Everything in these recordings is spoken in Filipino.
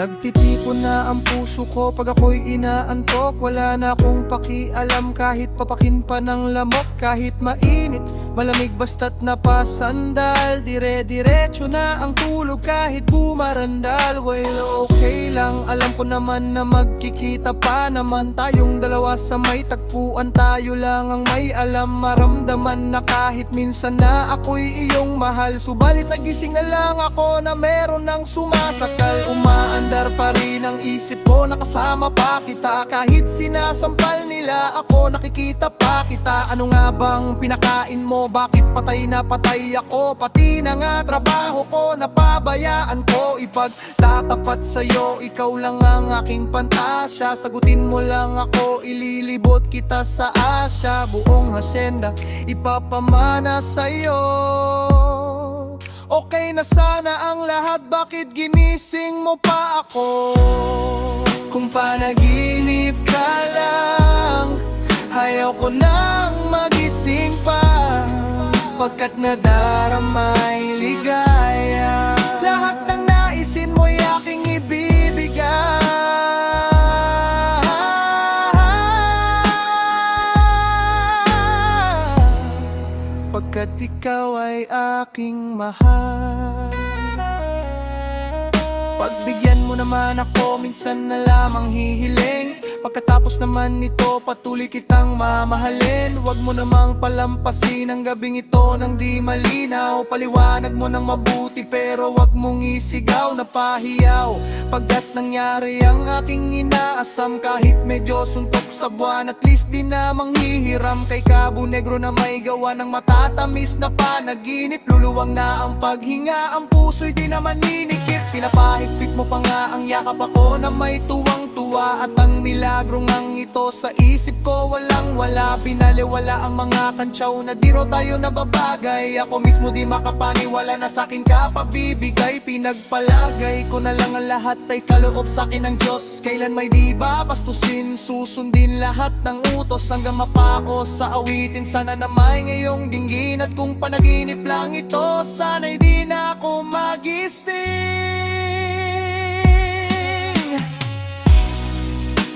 Nagtitipon na ang puso ko pag ako'y inaantok. Wala na akong pakialam kahit papakin pa ng lamok. Kahit mainit, malamig basta't napasandal. Dire-diretso na ang tulog kahit bumarandal. Well, okay lang, alam ko naman na magkikita pa naman tayong dalawa sa may tagpuan. Tayo lang ang may alam, maramdaman na kahit minsan na ako'y iyong mahal. Subalit nagising na lang ako na meron ng sumasakal. Umaandar pa rin ang isip ko, nakasama pa kita. Kahit sinasampal nila ako, nakikita pa kita. Ano nga bang pinakain mo? Bakit patay na patay ako? Pati na nga trabaho ko, napabayaan ko. Ipagtatapat sa'yo, ikaw lang ang aking pantasya. Sagutin mo lang ako, ililibot kita sa Asya. Buong hasyenda, ipapamana sa'yo. Okay na sana ang lahat, bakit ginising mo pa ako? Kung panaginip ka lang, ayaw ko nang magising pa. Pagkat nadaramay ligaya, lahat ng naisin mo'y aking ibibigay. Pagkat ikaw ay aking mahal. Pagbigyan mo naman ako, minsan na lamang hihiling. Pagkatapos naman nito, patuloy kitang mamahalin. Huwag mo namang palampasin ang gabing ito nang di malinaw. Paliwanag mo nang mabuti pero huwag mong isigaw na pahiyaw. Pagkat nangyari ang aking inaasam, kahit medyo suntok sa buwan, at least di namang hihiram. Kay Cabo Negro na may gawa ng matatamis na panaginip. Luluwang na ang paghinga, ang puso'y di naman ninikip. Pinapahigpit mo pa nga ang yakap ako na may tuwang-tuwa. At ang milagrong ang ito sa isip ko walang wala. Pinaliwala ang mga kantsaw na di raw tayo nababagay. Ako mismo di makapaniwala na sa'kin ka pabibigay. Pinagpalagay ko na lang ang lahat ay kaloob sa'kin ng Diyos. Kailan may di babastusin, susundin lahat ng utos hanggang mapako sa awitin. Sana na may ngayong dinggin, at kung panaginip lang ito, sana'y di na ako magising.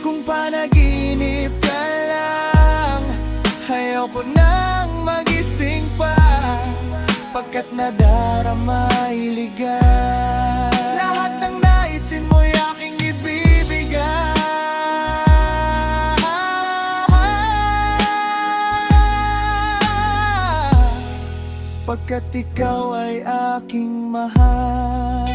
Kung panaginip ka lang, ayaw ko nang magising pa. Pagkat nadaramay ligaya, lahat ng naisin mo'y aking ibibigay. Pagkat ikaw ay aking mahal.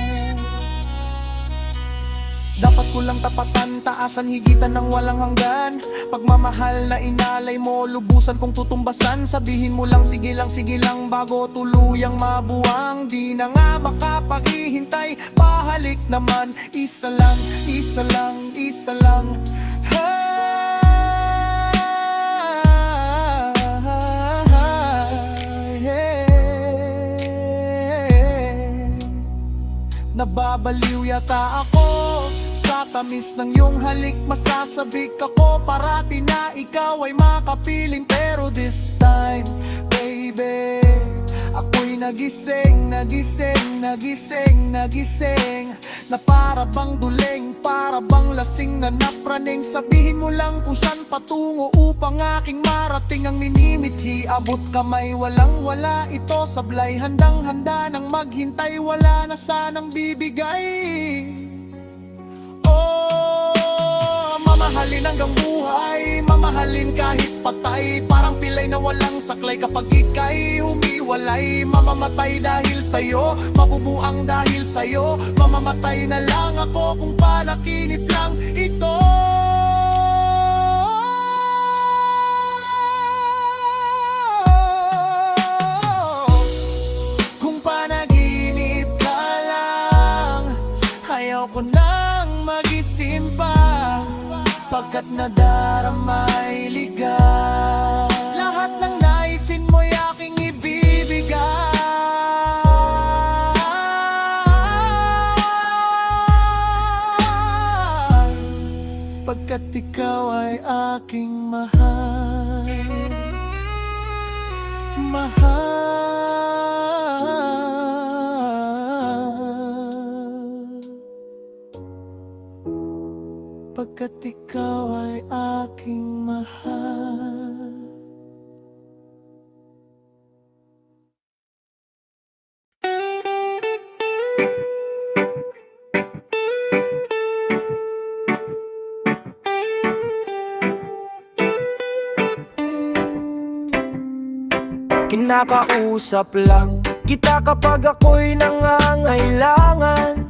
Dapat ko lang tapatan, taasan, higitan ng walang hanggan. Pagmamahal na inalay mo, lubusan kong tutumbasan. Sabihin mo lang sige lang bago tuluyang mabuwang. Di na nga makapahihintay, pahalik naman. Isa lang, isa lang, isa lang. Nababaliw yata ako sa tamis ng iyong halik. Masasabik ako parati na ikaw ay makapiling. Pero this time, baby, ako'y nagising, nagising, nagising, nagising. Na para bang duling, para bang lasing na napraning. Sabihin mo lang kung saan patungo upang aking marating ang minimithi. Abot kamay, walang wala ito sablay. Handang handa nang maghintay, wala na sanang bibigay. Mamahalin hanggang buhay, mamahalin kahit patay. Parang pilay na walang saklay kapag ika'y humiwalay. Mamamatay dahil sa'yo, mabubuang dahil sa'yo. Mamamatay na lang ako kung panaginip lang ito. Kung panaginip ka lang, ayaw ko nang magising pa. Pagkat nadaramay ligaya, lahat ng naisin mo'y aking ibibigay. Pagkat ikaw ay aking mahal, mahal. pagkat ikaw ay aking mahal. Kinakausap lang kita kapag ako'y nangangailangan.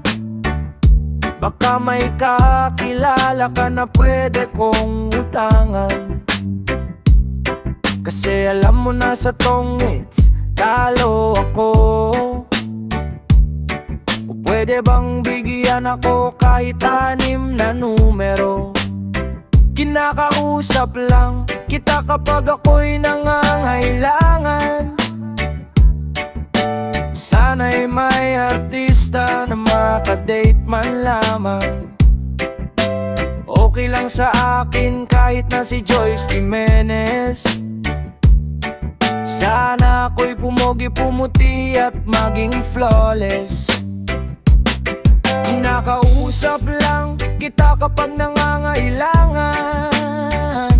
Baka may kakilala ka na pwede kong utangan. Kasi alam mo na sa tongits, talo ako. O pwede bang bigyan ako kahit 6 na numero? Kinakausap lang kita kapag ako'y nangangailangan. Sana'y may artista na makadate man lamang. Okay lang sa akin kahit na si Joyce Jimenez. Sana ako'y pumogi, pumuti at maging flawless. Kinakausap lang kita kapag nangangailangan.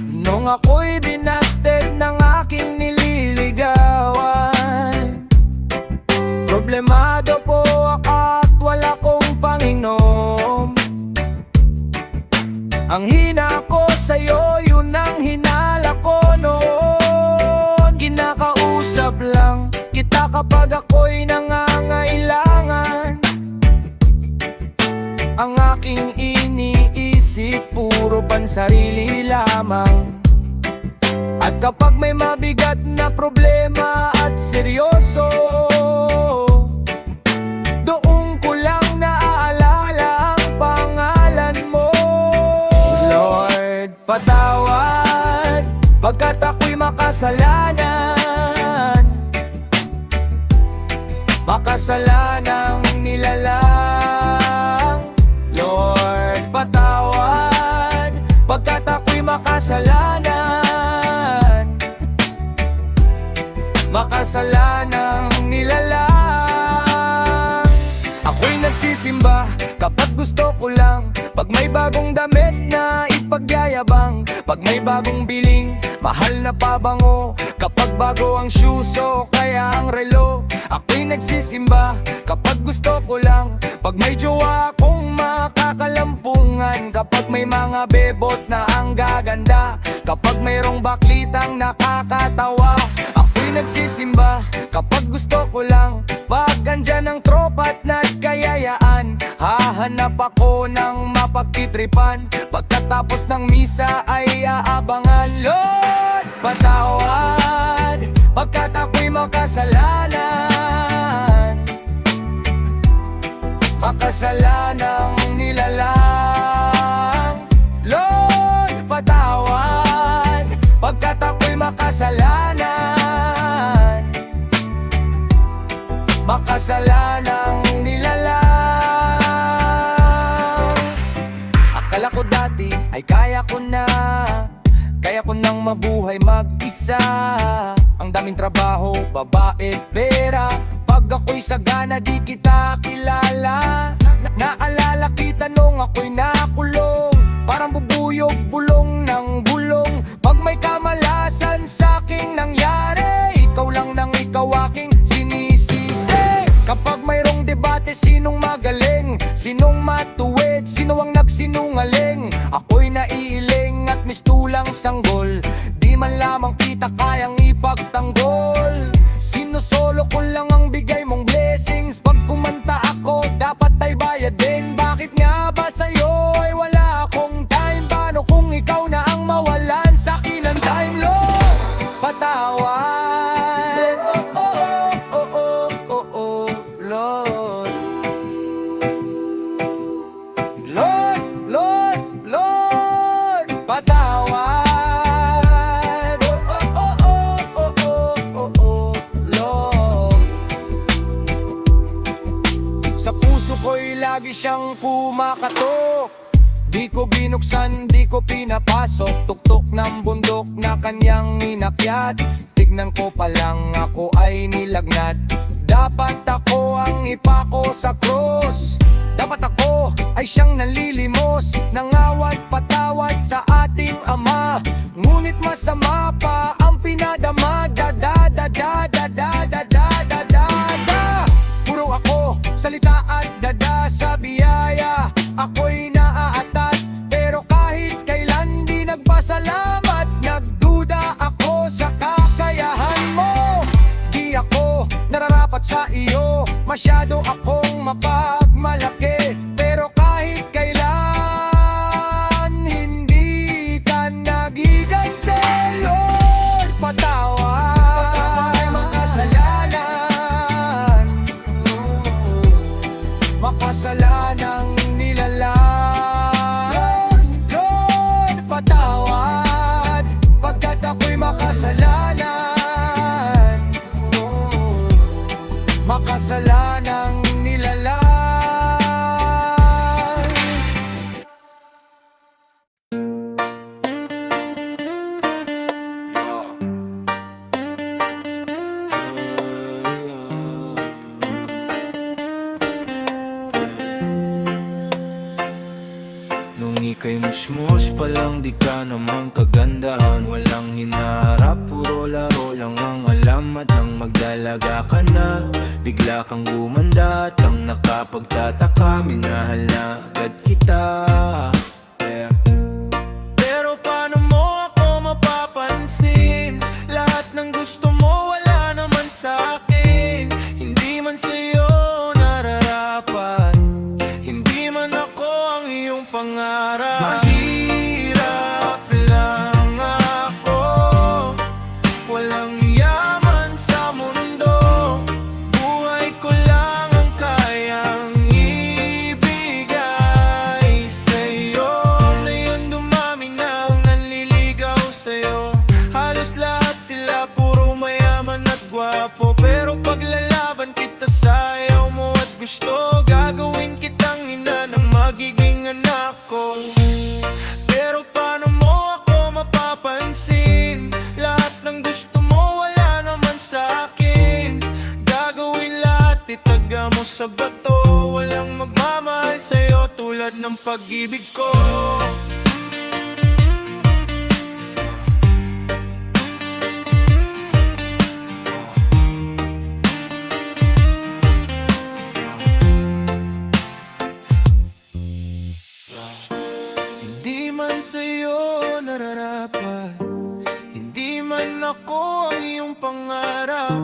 Nung ako'y binasted ng aking nililigawan. Problemado po ako at wala kong panginom. Ang hina ko sa'yo, yun ang hinala ko noon. Kinakausap lang kita kapag ako'y nangangailangan. Ang aking iniisip, puro pansarili lamang. At kapag may mabigat na problema at seryoso, doon ko lang naaalala ang pangalan mo. Lord, patawad pagkat ako'y makasalanan. Makasalanang nilalang. Lord, patawad pagkat ako'y makasalanan. Makasalanang nilalang. Ako'y nagsisimba kapag gusto ko lang. Pag may bagong damit na ipagyayabang. Pag may bagong biling, mahal na pabango. Kapag bago ang shoes o kaya ang relo. Ako'y nagsisimba kapag gusto ko lang. Pag may jowa akong makakalampungan. Kapag may mga bebot na ang gaganda. Kapag mayroong baklitang nakakatawa. Ako'y nagsisimba kapag gusto ko lang. Pag andyan ang tropa't nagkayayaan. Hahanap ako ng mapagtitripan. Pagkatapos ng misa ay aabangan. Lord, patawad pagkat ako'y makasalanan. Makasalanang nilalang. Lord, patawad pagkat ako'y makasalanan. Makasalanang nilalang. Akala ko dati ay kaya ko na. Kaya ko nang mabuhay mag-isa. Ang daming trabaho, babae, pera. Pag ako'y sagana di kita kilala. Naalala kita nung ako'y nakulong. Parang bubuyog, bulong ng bulong. Pag may kamalasan sa'king nangyari, ikaw lang nang ikaw aking sinisisi. Kapag mayroong debate, sinong magaling? Sinong matuwid? Sino ang nagsinungaling? Ako'y naiiling at mistulang sanggol. Di man lamang kita kayang ipagtanggol. Sinusolo ko lang ang bigay mong blessings. Pag kumanta ako, dapat ay bayad din. Bakit nga ba sa'yo ay wala akong time? Paano kung ikaw na ang mawalan sa'kin ang time, Lord? Patawad. Lord. Lord, Lord, Lord, patawad. Lord. Sa puso ko'y lagi siyang kumakatok. Di ko binuksan, di ko pinapasok. Tuktok ng bundok na kanyang inakyat. Tignan ko pa lang ako ay nilagnat. Dapat ako ang ipako sa cross. Dapat ako ito ay siyang nanlilimos ng awat patawad sa ating Ama. Ngunit masama pa ang pinadama. Puro ako salita at dada sa biyaya. Ako'y naaatat, pero kahit kailan di nagpasalamat. Nagduda ako sa kakayahan mo. Di ako nararapat sa iyo, masyado akong mapagmalaki. Pero kahit kailan hindi ka nagigante. Lord, patawad ay makasalanan, makasalanang nilalang. Lord, patawad pagkat ako'y makasalanan, makasalanang nilalang. Nung ika'y musmus pa lang, di ka naman kagandahan. Walang hinaharap, puro laro lang ang alam. At nang magdalaga ka na, bigla kang gumanda. At ang nakapagtataka, minahal na agad kita. Yeah. Pero paano mo ako mapapansin? Lahat ng gusto mo wala naman sa'kin. Hindi man sa'yo nararapat, hindi man ako ang iyong pangarap. Mahirap lang ako, walang yaman sa mundo. Buhay ko lang ang kayang ibigay sa'yo. Ngayon dumami na ang nanliligaw sa'yo. Halos lahat sila puro mayaman at gwapo. Pero paglalaban kita sa ayaw mo at gusto, gagawin kitang ina ng magiging anak ko. Pero paano mo ako mapapansin? Lahat ng gusto mo wala naman sa'kin. Gagawin lahat, itaga mo sa bato. Walang magmamahal sa'yo tulad ng pag-ibig ko. Hindi man sa'yo nararapat, hindi man ako ang iyong pangarap.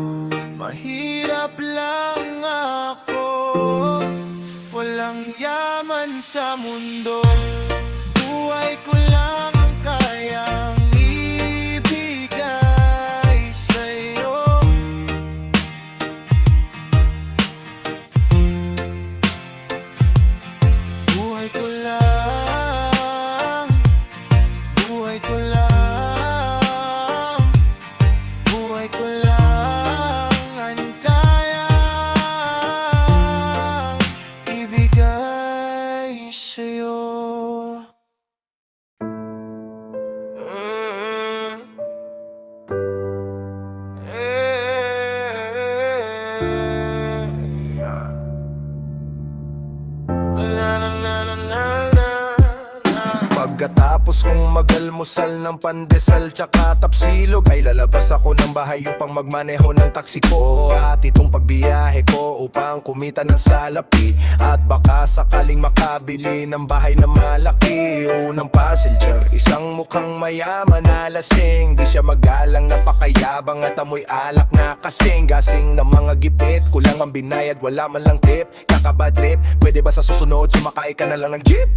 Mahirap lang ako, walang yaman sa mundo. Buhay ko lang ang kayang ibigay sa'yo. Buhay ko lang, buhay ko lang, buhay ko lang ang kayang ibigay sa'yo. Pagkatapos kong magalmusal ng pandesal tsaka tapsilog, ay lalabas ako ng bahay upang magmaneho ng taksi ko. At itong pagbiyahe ko upang kumita ng salapi, at baka sakaling makabili ng bahay na malaki. Unang passenger, isang mukhang mayaman na lasing. Di siya magalang, napakayabang at amoy alak na kasing. Gasing ng mga gipit, kulang ang binayad, wala man lang tip. Kakabad trip, pwede ba sa susunod sumakay ka na lang ng jeep?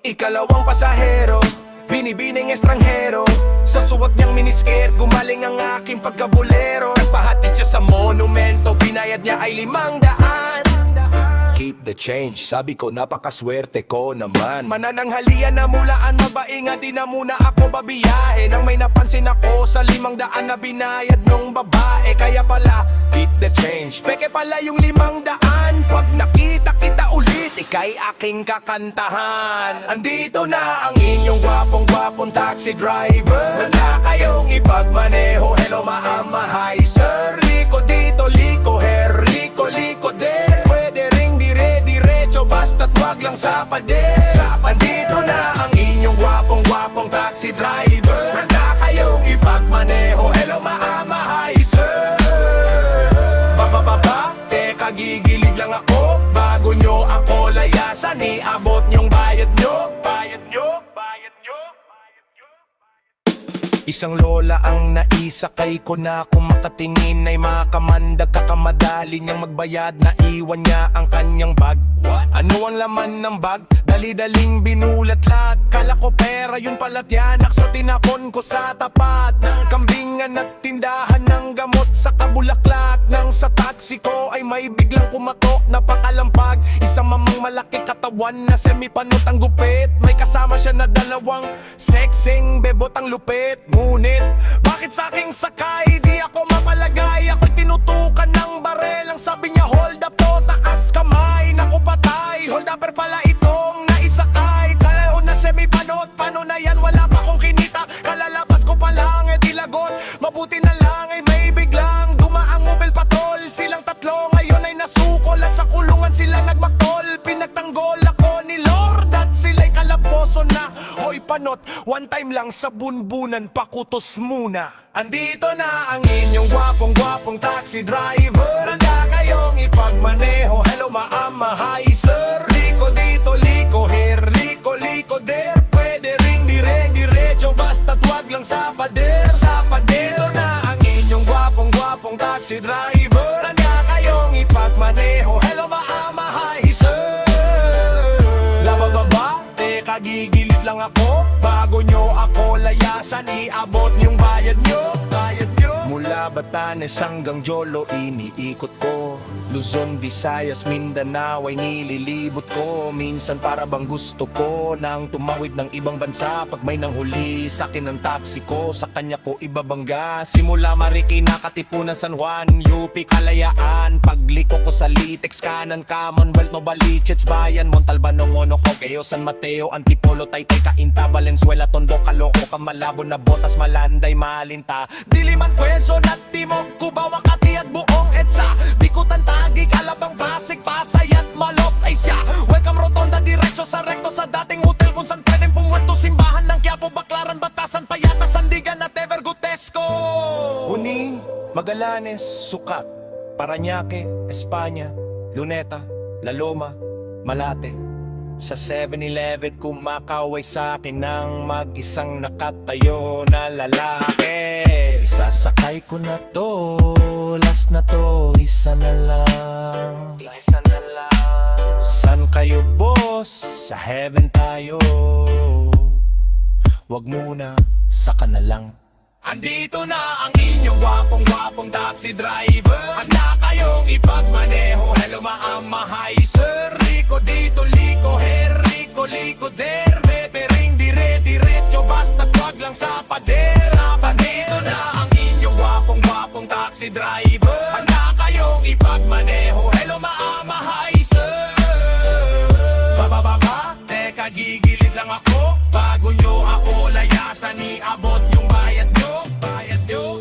Ikalawang pasahero, binibining estranghero. Sa suwat niyang miniskirt, gumaling ang aking pagkabulero. Nagpahatid siya sa monumento, binayad niya ay 500. Keep the change, sabi ko napakaswerte ko naman. Manananghalian na mulaan, mabainga di na muna ako babiyahe. Nang may napansin ako sa 500 na binayad nung babae. Kaya pala, keep the change, peke pala yung 500. Pag nakita kita ulit, ika'y aking kakantahan. Andito na ang inyong gwapong taxi driver. Wala kayong ipagmaneho, hello maama, hi sir. Liko dito, liko her, liko de. Pwede ring dire-diretso basta't wag wag lang sa pader. Andito na ang inyong gwapong taxi driver. Handa kayong ipagmaneho, hello maama, hi sir. Bababa, teka gigilid lang ako. Bago nyo ako layasan, iabot nyong bayad nyo. Isang lola ang naisakay ko na kung makatingin ay makamandag. Kakamadali niyang magbayad, naiwan niya ang kanyang bag. Ano ang laman ng bag? Dali-daling binulat lahat. Kala ko pera, yun pala tiyanak. So tinapon ko sa tapat ng kambingan at tindahan ng gamot sa kabulaklak. Nang sa taxi ko ay may biglang kumatok na pakalampag. Isang mamang malaki katawan na semipanot ang gupit. May kasama siya na dalawang sexing bebot ang lupit. Ngunit, bakit sa aking sakay di ako mapalagay? Ako'y tinutukan ng barel. Ang sabi niya, hold up to, taas kamay. Naku patay, hold upper pala itong naisakay. Kalaon na semipanot, paano na yan? Wala pa akong kinita, kalalabas ko pa lang dilagot. Mabuti na lang ay may biglang dumaang mobile patrol. Silang tatlo ngayon ay nasukol at sa kulungan sila nagmaktol. Pinagtanggol ako ni Lord at sila'y kalaboso na. Hoy panot, one time lang sa bunbunan, pakutos muna. Andito na ang inyong gwapong taxi driver. Handa kayong ipagmaneho, hello maama, hi sir. Liko dito, liko here, liko there. Pwede ring diretso, basta't wag lang sa pader. Dito na ang inyong gwapong taxi driver. Handa kayong ipagmaneho, hello maama, hi sir. Labababa, teka gigilid lang ako. Bago nyo ako layasan, iabot yung bayad nyo. Mula Batanes hanggang Jolo iniikot ko. Luzon, Visayas, Mindanao ay nililibot ko. Minsan para bang gusto ko nang tumawid ng ibang bansa. Pag may nanghuli sakin ng taxi ko, sa kanya ko ibabangga. Simula Marikina, Katipunan, San Juan, UP, Kalayaan. Pagliko ko sa Litex, kanan, Commonwealth, Novaliches, Bayan, Montalban, Ononoko, Quezon, San Mateo, Antipolo, Taytay, Cainta, Valenzuela, Tondo, Caloocan, Malabo, Nabotas, Malanday, Malinta, Diliman, Quezon at Timog, Cubao, Makati at buong EDSA, Bikutan, Taguig, Alabang, Pasig, Pasay at Malof ay siya. Welcome Rotonda, diretso sa rekto sa dating hotel kung saan pwedeng pumwesto. Simbahan ng Quiapo, Baclaran, Batasan, Payata, Sandigan at Evergotesco. Puning, Magallanes, Sucat, Parañaque, Espanya, Luneta, La Loma, Malate. Sa 7-Eleven kumakaway sa akin ng mag-isang nakatayo na lalaki. Isasakay ko na to, last na to, isa na lang. San kayo boss? Sa heaven tayo. Wag muna, saka na lang. Andito na ang inyong gwapong taxi driver. Handa kayong ipagmaneho, hello maama, hi sir. Liko dito, liko here, liko there. Bebe ring diretso, basta't wag lang sa pader. Andito na ang inyong gwapong taxi driver. Handa kayong ipagmaneho, hello maama, hi sir. Bababa, teka gigilid lang ako. Bago nyo ako layasan, iabot yung bayad nyo. Bayad nyo.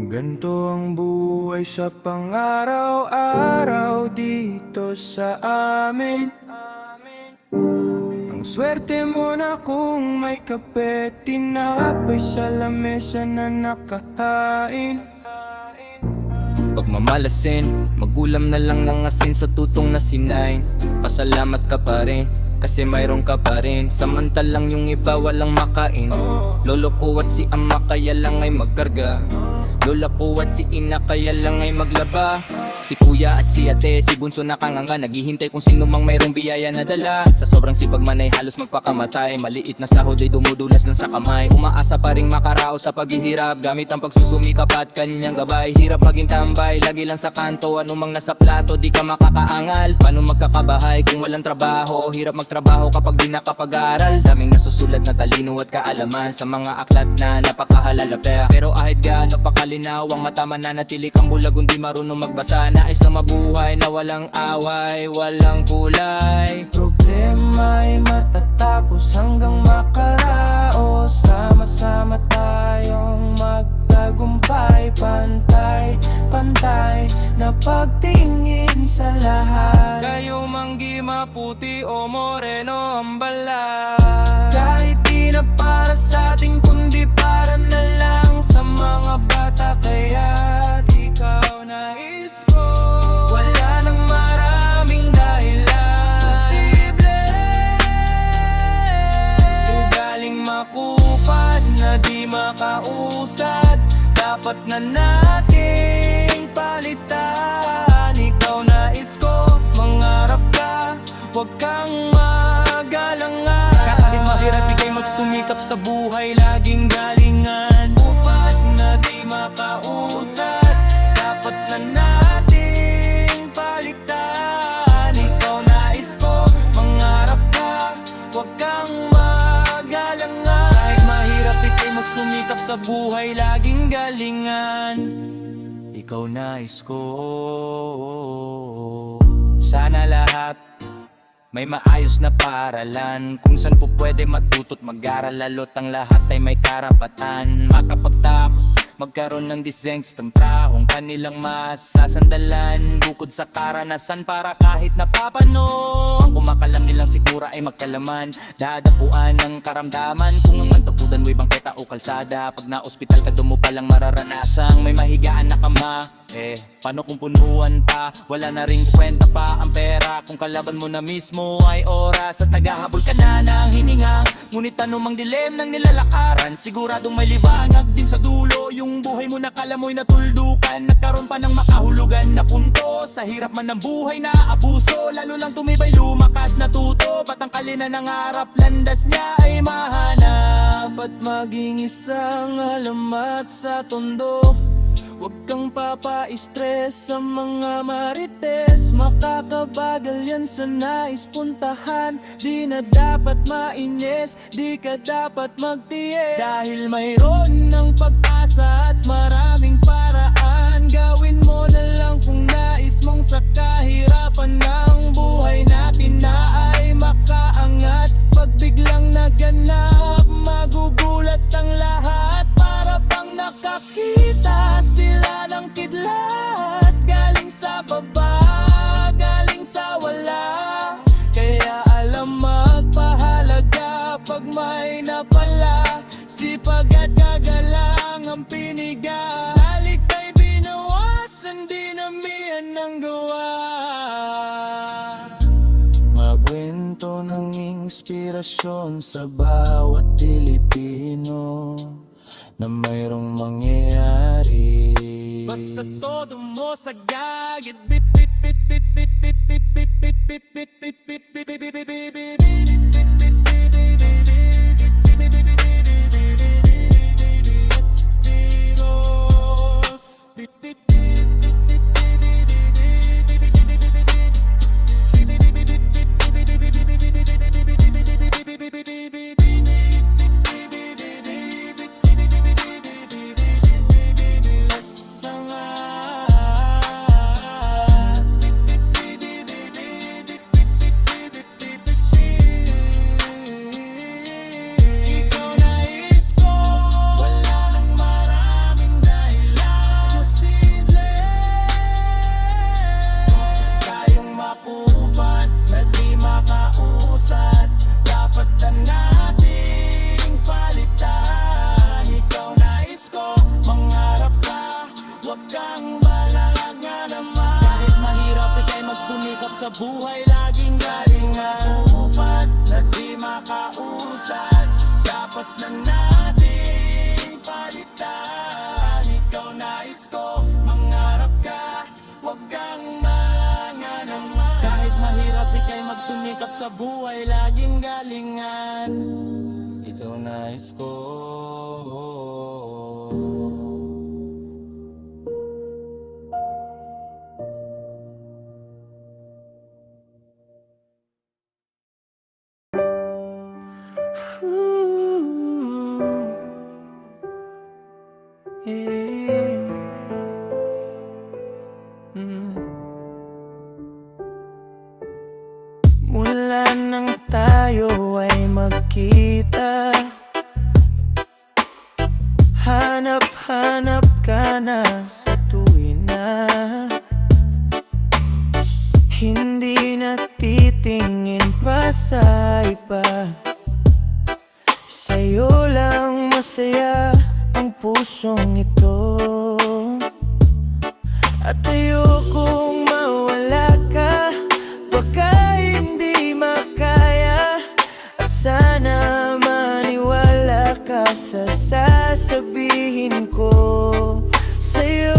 Ganto ang buhay sa pang-araw-araw dito sa amin. Ang swerte mo na kung may kape, tinapay sa lamesa na nakahain. Pagmamalasin, magulam na lang ng asin sa tutong na sinain. Pasalamat ka pa rin, kasi mayroon ka pa rin. Samantalang yung iba walang makain. Lolo ko at si ama kaya lang ay magkarga. Lola ko at si ina kaya lang ay maglaba. Si kuya at si ate, si bunso nakanganga, naghihintay kung sino mang mayroong biyaya na dala. Sa sobrang sipag man ay halos magpakamatay. Maliit na sahod ay dumudulas lang sa kamay. Umaasa pa ring makaraos sa paghihirap, gamit ang pagsusumikap at kanyang gabay. Hirap maging tambay, lagi lang sa kanto. Anumang nasa plato, di ka makakaangal. Paano magkakabahay kung walang trabaho? Hirap magtrabaho kapag di nakapag-aral. Daming nasusulat na talino at kaalaman sa mga aklat na napakahalala. Pero ahit gaano pa malinaw ang mata, mananatili kang bulag kung di marunong magbasa. Nais na mabuhay na walang away, walang kulay. Problema'y matatapos hanggang makaraos. Sama-sama tayong magtagumpay, pantay, pantay na pagtingin sa lahat. Kayo manggi, maputi o moreno ang balat. Kahit di na para sa ating kundi para na lang sa mga bata. Kaya't ikaw nais ko, wala nang maraming dahilan. Posible ugaling makupad na di makausad, dapat na nating palitan. Ikaw nais ko, mangarap ka, huwag kang magalangan. Kahit mahirap ika'y magsumikap sa buhay, laging galingan. Upad na di makausad, dapat na nating palitan. Ikaw nais ko, mangarap ka, huwag kang magalangan. Kahit mahirap ika'y magsumikap sa buhay, laging galingan. Ikaw nais ko. Sana lahat may maayos na paaralan, kung saan po pwede matuto't mag-aral. Lalo't ang lahat ay may karapatan makapagtapos, magkaroon ng dissengs ng trahong kanilang masasandalan. Bukod sa karanasan para kahit napapano, ang kumakalam nilang sigura ay magkalaman. Dadapuan ng karamdaman kung ang mantapudan mo ibang keta o kalsada. Pag na-ospital ka doon mo palang mararanasang may mahigaan na kama. Paano kung punuan pa, wala na ring kwenta pa ang pera. Kung kalaban mo na mismo ay oras at naghahabol ka na ng hininga. Ngunit anumang dilim ng nilalakaran, siguradong may liwanag din sa dulo. Yung buhay mo nakala mo'y natuldukan, nagkaroon pa ng makahulugan na punto. Sa hirap man ng buhay na abuso, lalo lang tumibay, lumakas, natuto. Patangkalin na ng harap, landas niya ay mahanap. At maging isang alamat sa tondo, huwag kang papa-stress sa mga marites. Makakabagal yan sa nais puntahan, di na dapat mainis, di ka dapat magtiis. Dahil mayroon ng pag-asa at maraming paraan, gawin mo na lang kung nais mong sa kahirapan ng buhay natin na ay makaangat. Pag biglang naganap, magugulat ang lahat. Para bang nakakita sila ng kidlat, galing sa baba, galing sa wala. Kaya alam magpahalaga pag may napala, sipag at kagalang ang piniga. Sa likay binawasan, dinamihan ng gawa. Magkwento ng inspirasyon sa bawat Pilipino na mayroong mangyayari. Basta todo mo sa gagit, bit bit bit bit bit bit bit bit bit bit bit bit bit bit bit bit bit sa buhay, laging galingan. Upad na di makausad, dapat na nating palitan. Ikaw nais ko, mangarap ka, huwag kang manganama. Kahit mahirap ika'y magsumikap sa buhay, laging galingan. Ikaw nais ko. Ooh, yeah. kailan nang tayo ay magkita. Hanap-hanap ka na sa tuwina, hindi na titingin pa sa iba. Sa'yo lang masaya ang pusong ito, at ayokong mawala ka. Baka hindi makaya, at sana maniwala ka sa sasabihin ko sa'yo.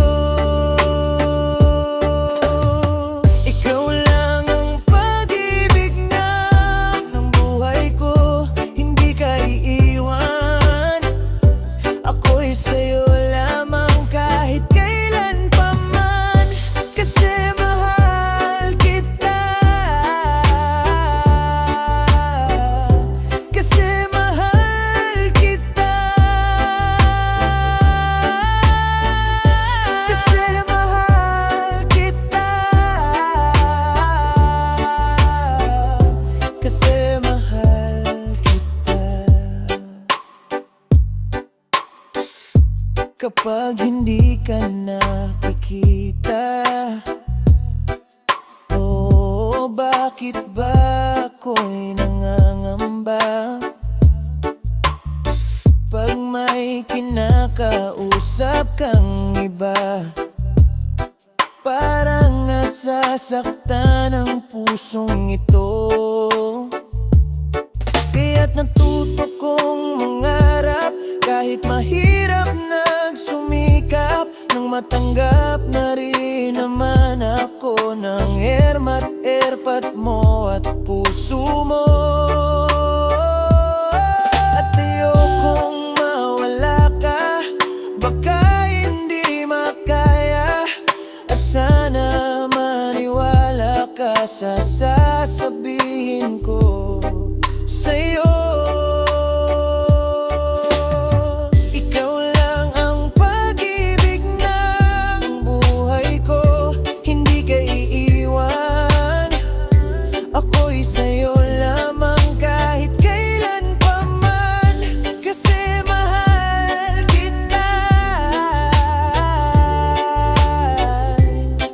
Ikaw lang ang pag-ibig ng buhay ko, hindi ka iiwan. Ako'y sa'yo lamang kahit kailan pa man, kasi mahal kita. Kasi mahal kita. Kasi mahal kita. Kasi mahal kita. Kapag hindi ka nakikita, oh, bakit ba ako'y nangangamba? Pag may kinakausap kang iba, parang nasasaktan ang pusong ito. Kaya't natuto kong mangarap, kahit mahirap nagsumikap, nang matanggap na rin naman ako ng ermat erpat mo at puso mo. At ayokong mawala ka, baka hindi makaya, at sana maniwala ka sa sasabihin ko sa'yo. Ikaw lang ang pag-ibig ng buhay ko, hindi ka iiwan. Ako'y sa'yo lamang kahit kailan pa man, kasi mahal kita.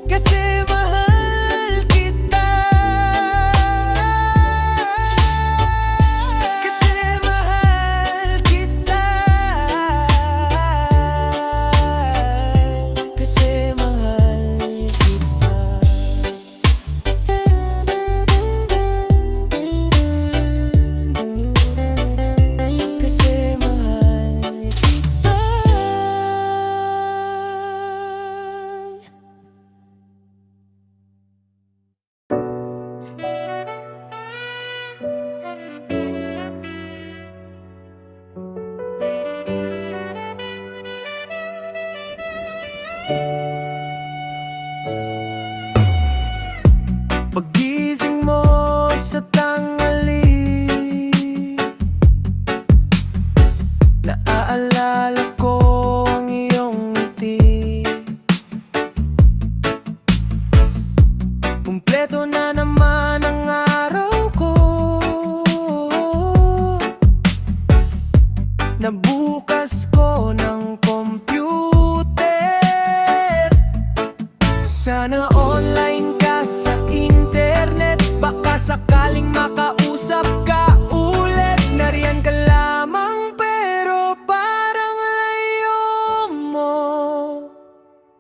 Kasi mahal kita. Kasi mahal kita. Kasi mahal kita. Kasi mahal kita. Paggising mo sa tanghali, naaalala ko ang iyong ngiti. Kumpleto na naman ang araw ko, nabukas ko ng computer. Sana online ka sa internet, baka sakaling makausap ka ulit. Nariyan ka lamang pero parang layo mo,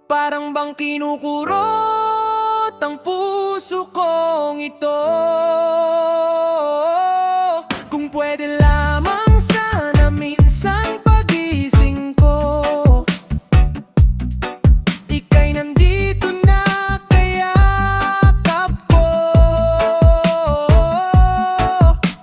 parang bang kinukurot ang puso kong ito. Kung pwede lamang sana minsan pagising ko, ika'y nandito na kayakap ko.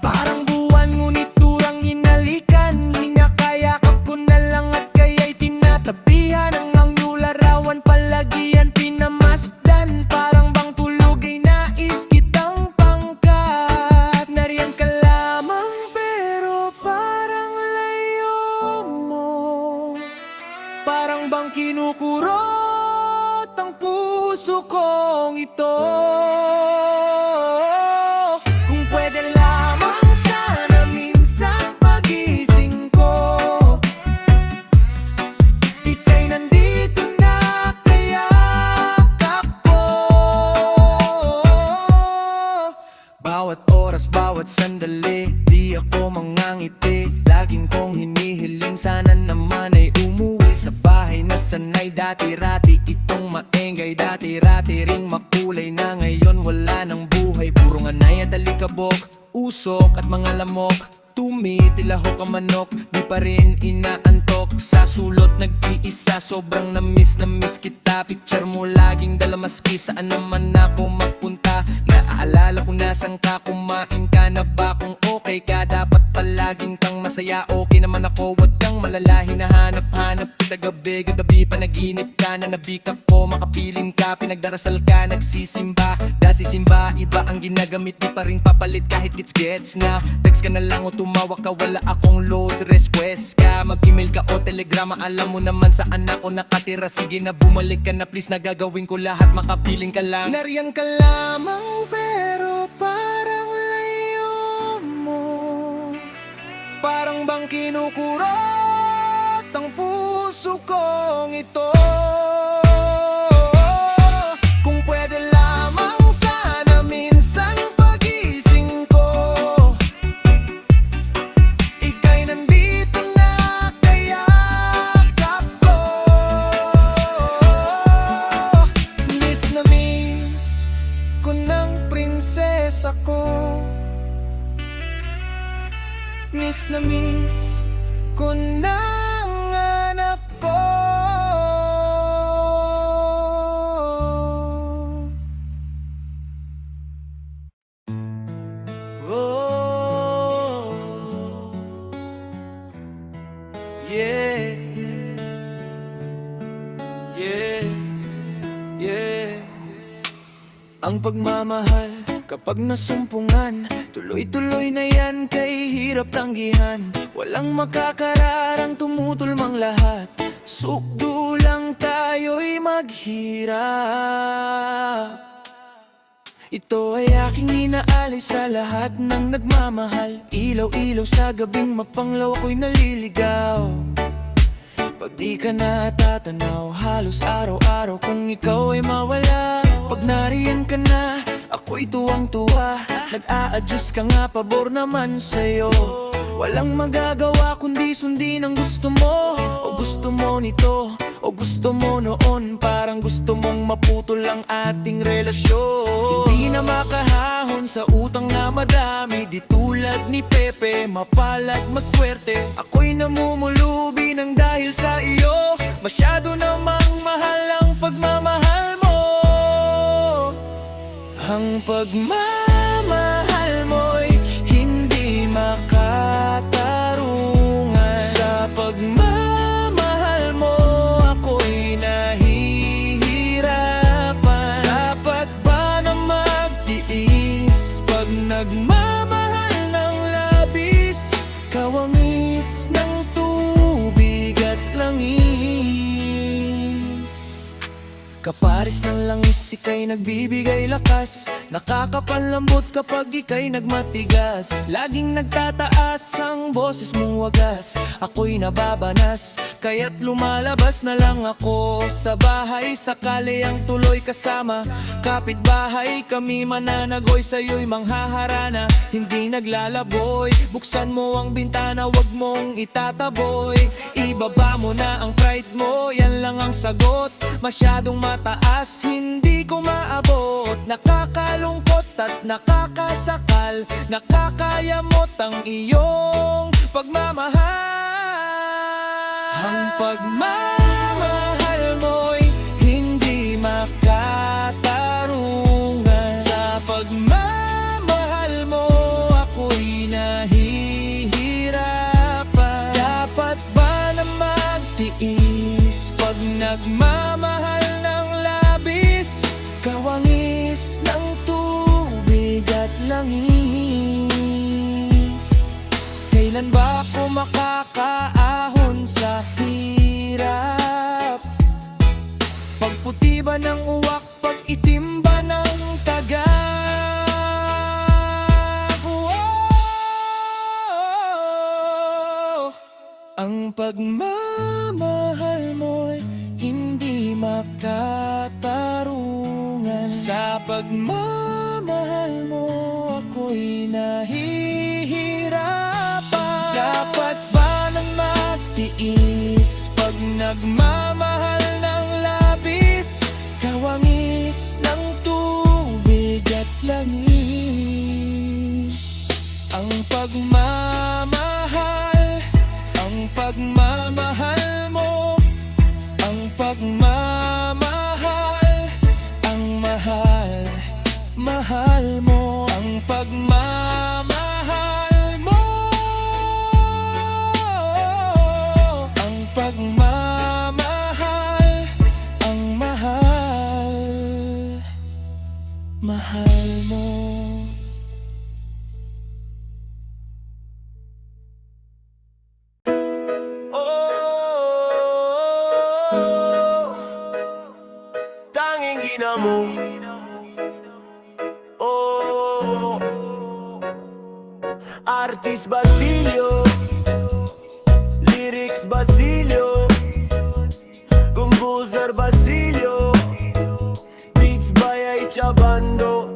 Parang buwan ngunit turang inalikan, hinakayakap ko na lang at kaya'y tinatabihan. Ang larawan palagi yan pinamasdan, parang bang tulog ay nais kitang pang bawat sandali, di ako mangangiti. Laging kong hinihiling, sana naman ay umuwi sa bahay na sanay. Dati-rati itong maengay, dati-rati ring makulay na. Ngayon wala ng buhay, puro nganay at alikabok, usok at mga lamok. Tumitilahok ang manok, di pa rin inaantok. Sa sulot nag-iisa, sobrang na-miss kita. Picture mo laging dala maski, saan naman ako magpunta? Naaalala ko nasan ka, kumain ka na ba? Kung okay ka, dapat palaging kang masaya. Okay naman ako, wag kang malala. Hinahanap-hanap kita gabi panaginip ka na nabik ako, makapiling ka. Pinagdarasal ka, nagsisimba. Dati simba, iba ang ginagamit, di pa rin papalit kahit gets na. Text ka na lang o tumawag ka, wala akong load. Request ka, mag-email ka o telegrama. Alam mo naman saan ako nakatira. Sige na, bumalik ka na please, nagagawin ko lahat, makapiling ka lang. Nariyan ka lamang pero parang layo mo. Parang bang kinukurot ang puso kong ito. Kung pwede lamang sana minsan pagising ko, ika'y nandito na kayakap ko. Miss na miss ko ng prinsesa ko. Miss na miss ko ng anak ko. Oh, yeah, yeah, yeah. Ang pagmamahal kapag nasumpungan, tuloy-tuloy na yan, kay hirap tanggihan. Walang makakararang, tumutulmang lahat. Sukdo lang tayo'y maghirap. Ito ay aking inaalis sa lahat ng nagmamahal. Ilaw-ilaw sa gabing mapanglaw, ako'y naliligaw. Pag di ka natatanaw, halos araw-araw kung ikaw ay mawala. Pag nariyan ka na, ako'y tuwang-tuwa. Nag-a-adjust ka nga, pabor naman sa'yo. Walang magagawa kundi sundin ang gusto mo. O gusto mo nito, o gusto mo noon. Parang gusto mong maputol ang ating relasyon. Hindi na makahahon sa utang na madami. Di tulad ni Pepe, mapalad maswerte. Ako'y namumulubi ng dahil sa iyo. Masyado namang mahal ang pagmamahal mo. Ang pagmamahal mo'y hindi makatarungan. Sa pagmamahal mo, ako'y nahihirapan. Dapat ba na magtiis pag nagmamahal ng labis? Kawangis ng tubig at langis. Kaparis ng langis, ika'y nagbibigay lakas. Nakakapanlambot kapag ika'y nagmatigas. Laging nagtataas ang boses mong wagas. Ako'y nababanas, kaya't lumalabas na lang ako sa bahay. Sakali ang tuloy kasama kapitbahay, kami mananagoy, sa'yo'y manghaharana. Hindi naglalaboy, buksan mo ang bintana, wag mong itataboy. Ibaba mo na ang pride mo, yan lang ang sagot. Masyadong mataas, hindi ko maabot. Nakakalungkot at nakakasakal, nakakayamot ang iyong pagmamahal. Ang pagmamahal mo'y hindi makatarungan. Sa pagmamahal mo, ako'y nahihirapan. Dapat ba na magtiis pag nagmamahal ng labis? Kawangis ng tubig at langis. Kailan ba ako makakaahon sa hirap? Pagputi ba ng uwak, pag itim ba ng taga? Oh, ang pagmamahal mo'y hindi makatarungan. Sa pagmamahal mo, ako'y nahihirapan. Ang pagmamahal, ang pagmamahal mo, ang pagmamahal, ang mahal, mahal mo, ang pagmamahal mo, ang pagmamahal, ang mahal, mahal mo. Tanging ina mo. Oh, Artist Basilio, Lyrics Basilio, Composer Basilio, Beats by Ay Chabando.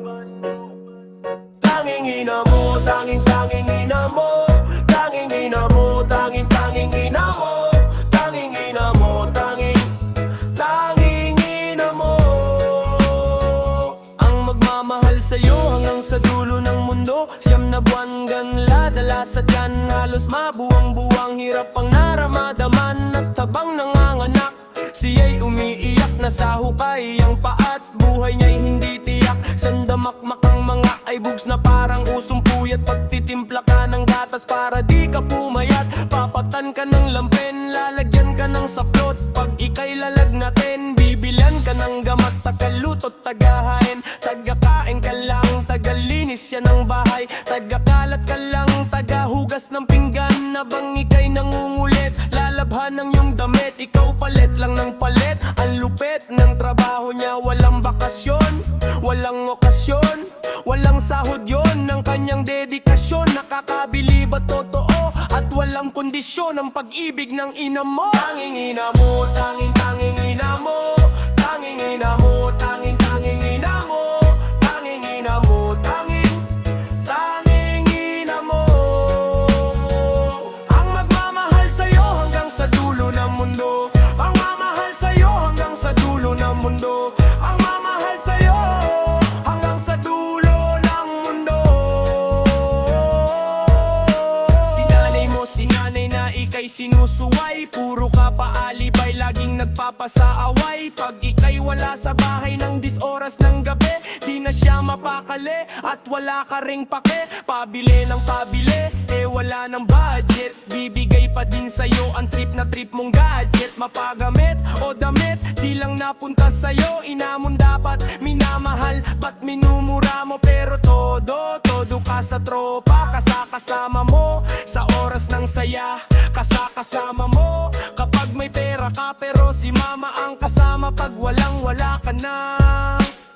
Tanging ina mo, tanging ina mo, tanging ina mo, tanging ina mo, tanging ina mo, tanging ina mo. Ang magmamahal sa'yo hanggang sa dulo ng mundo. Siyam na buwan ganla, dala sa tiyan, halos mabuwang-buwang hirap ang naramadaman. At habang nanganganak, siya'y umiiyak na sa hukay ang paat. Buhay niya'y hindi tiyak, sandamakmak ang mga eyebugs na parang usong puyat. Pagtitimpla ka ng gatas para di ka pumayat, papatan ka ng lampen, lalagyan ka ng saplot. Pag ika'y lalagnatin, bibilyan ka ng gamat. Tagalutot, tagahain, tagakain ka lang, tagalinis yan ng bahay, tagakalat ka lang, tagahugas ng pinggan. Nabang ika'y nangungulit, lalabhan ng iyong damit, ikaw palit lang ng palit. Ang lupit ng trabaho niya, walang bakasyon, walang okasyon, walang sahod yon ng kanyang dedikasyon. Nakakabili ba totoo at walang kondisyon ang pag-ibig ng ina mo? Tanging ina mo, tanging ina mo, tanging ina mo, tanging ina mo, tanging ina mo, tanging ina mo. Ang magmamahal sa'yo hanggang sa dulo ng mundo, ang mamahal sa'yo hanggang sa dulo ng mundo, ang mamahal sa'yo hanggang sa dulo ng mundo. Si nanay na ika'y sinusuway, puro ka paalibay, laging nagpapasaaway. Pag ika'y wala sa bahay ng 10 oras ng gabi, di na siya mapakali at wala ka ring pake. Pabili ng pabili, eh wala ng budget, bibigay pa din sa'yo ang trip na trip mong gadget. Mapagamit o damit, di lang napunta sa'yo, inamon dapat minamahal, ba't minumura mo? Pero todo ka sa tropa, kasama mo sa oras ng saya, kasama mo kapag may pera ka. Pero si mama ang kasama pag wala ka na.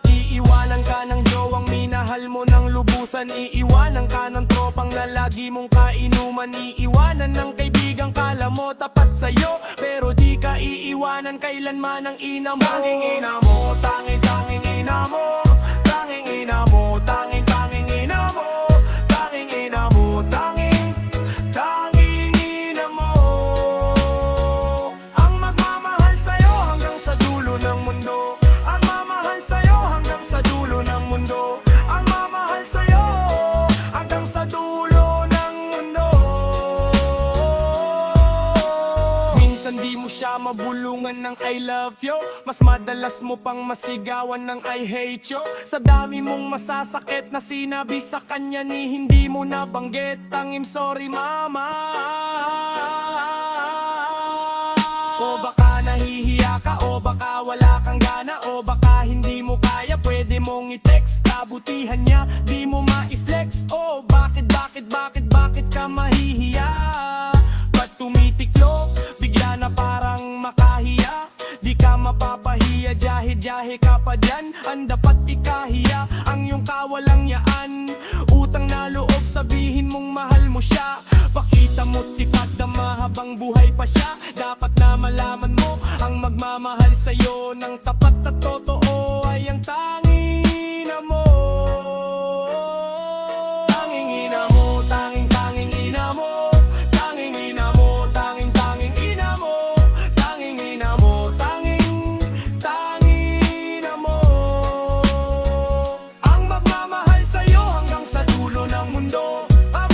Iiwanan ka ng jowang minahal mo ng lubusan, iiwanan ka ng tropang na lagi mong kainuman, iiwanan ng kaibigang kala mo tapat sa'yo, pero di ka iiwanan kailanman ng ina mo. Tanging ina mo, tanging ina mo, tanging ina mo, tanging ina mo, tanging ina mo, tanging ina mo. Ang magmamahal sa'yo hanggang sa dulo ng mundo, ang mamahal sa'yo hanggang sa dulo ng mundo, ang mamahal sa'yo hanggang sa dulo ng mundo. Minsan di mo siya mabulungan ng I love you, mas madalas mo pang masigawan ng I hate you. Sa dami mong masasakit na sinabi sa kanya, ni hindi mo nabanggit ang I'm sorry mama. O baka nahihiya ka, o baka wala kang gana, o baka hindi mo kaya, pwede mong i-text. Kabutihan niya, di mo ma-i-flex. O bakit ka mahihiya? Ba't tumitiklop, bigla na parang makahiya? Di ka mapapahiya, jahe ka pa dyan. Ang dapat ikahiya, ang iyong kawalang yaan. Utang na loob, sabihin mong mahal mo siya. Pakita mo tipat na mahabang buhay pa siya. Dapat na malaman mo, ang magmamahal sa'yo ng tapat at totoo ay ang tanging ina mo. Tanging ina mo, tanging ina mo, tanging ina mo, tanging ina mo, tanging ina mo, tanging ina mo. Ang magmamahal sa'yo hanggang sa dulo ng mundo, ang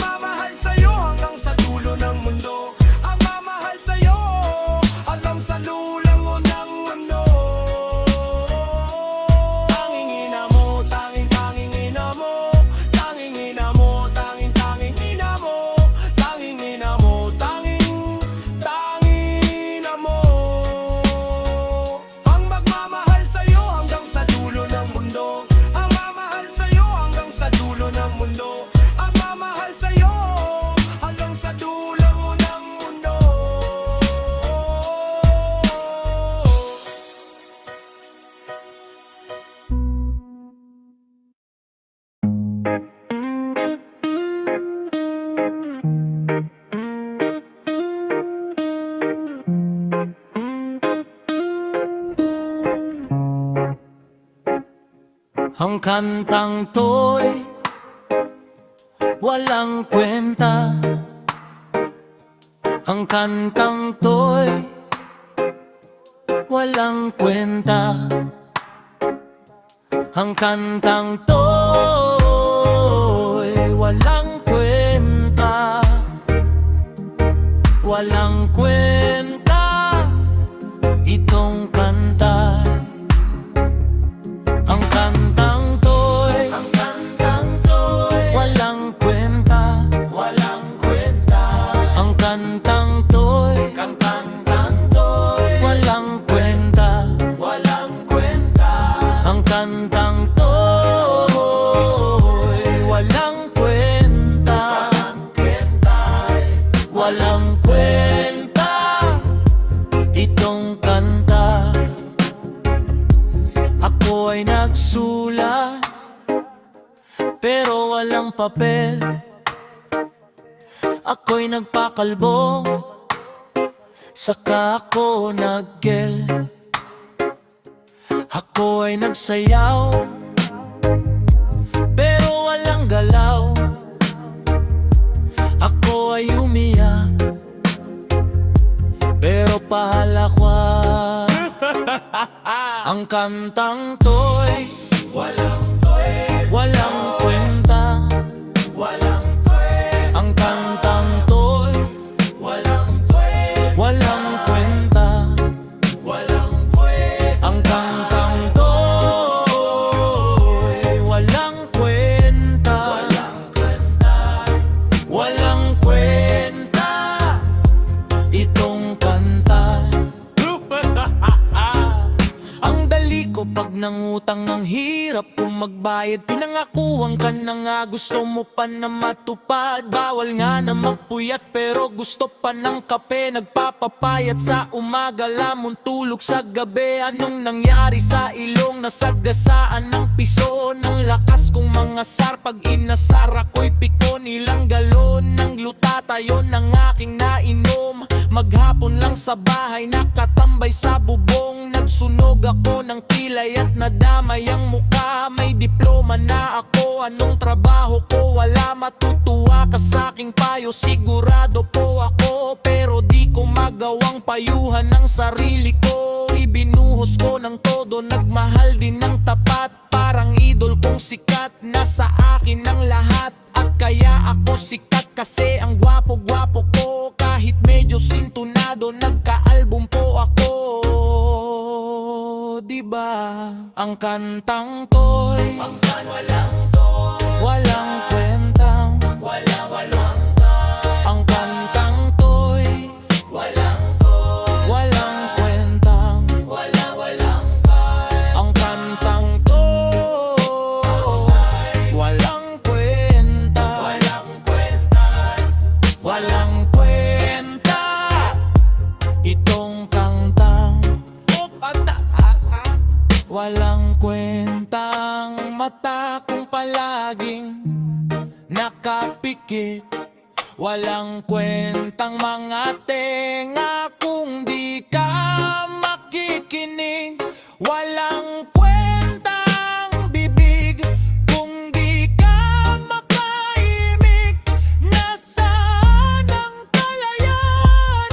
Ang kantang to'y walang kwenta. Ang kantang to'y walang kwenta. Ang kantang to'y walang kwenta. Walang kwenta itong kanta. Ang kantang to'y walang kwenta. Walang kwenta. Ang kantang to'y walang kwenta. Walang kwenta. Ang kantang to'y walang kwenta. Walang kwenta itong kanta. Ako ay nagsulat pero walang papel. Ako'y nagpakalbo saka ako naggel. Ako ay nagsayaw pero walang galaw. Ako ay umiyak pero pahalakwa. Ang kantang to'y walang kwenta. Ang kantang to'y walang kwenta. Ang kantang to'y walang kwenta. Walang kwenta itong kanta. Ang dali ko pag nangutang ng hirap kung magbayad. Pinangakuhan ka na nga, gusto mo pa na matupad. Bawal nga na magpuyat pero gusto pa ng kape. Nagpapapayat sa umaga, lamon tulog sa gabi. Anong nangyari sa ilong? Nasagasaan ng piso. Ng lakas kong mga sar, pag inasar ako'y piko. Nilang galon ng glutata yon ng aking nainom. Maghapon lang sa bahay, nakatambay sa bubong. Nagsunog ako ng kilay at nadamay ang mukha. May diploma na ako, anong trabaho ko? Wala, matutuwa ka sa'king payo. Sigurado po ako, pero di ko magawang payuhan ng sarili ko. Ibinuhos ko ng todo, nagmahal din ng tapat. Parang idol kong sikat, nasa akin ang lahat. At kaya ako sikat kasi ang gwapo-gwapo ko. Kahit medyo sintunado, nagka-album po ako. Diba? Ang kantang to'y walang kwentang. Ang kantang to'y walang kwentang. Ang kantang to'y walang kwenta. Walang kwenta itong kantang. Walang kwentang mata kong palaging nakapikit. Walang kwentang mga tenga kung di ka makikinig. Walang kwentang bibig kung di ka makaimik. Nasaan ang kalayaan?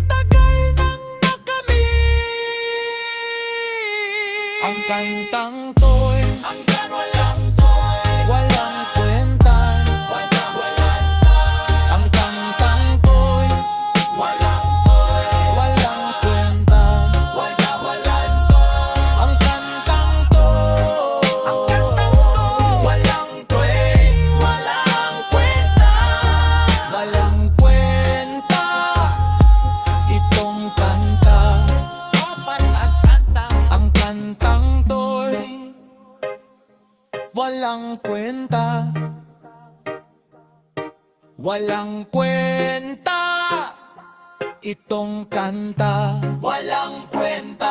Tagal nang nakamit. Ang kantang to'y walang kwenta. Ang kantang to'y walang kwenta. Ang kantang to'y walang kwenta. Walang kwenta itong kanta. Ang kantang to'y walang kwenta. Walang kwenta itong kanta. Walang kwenta.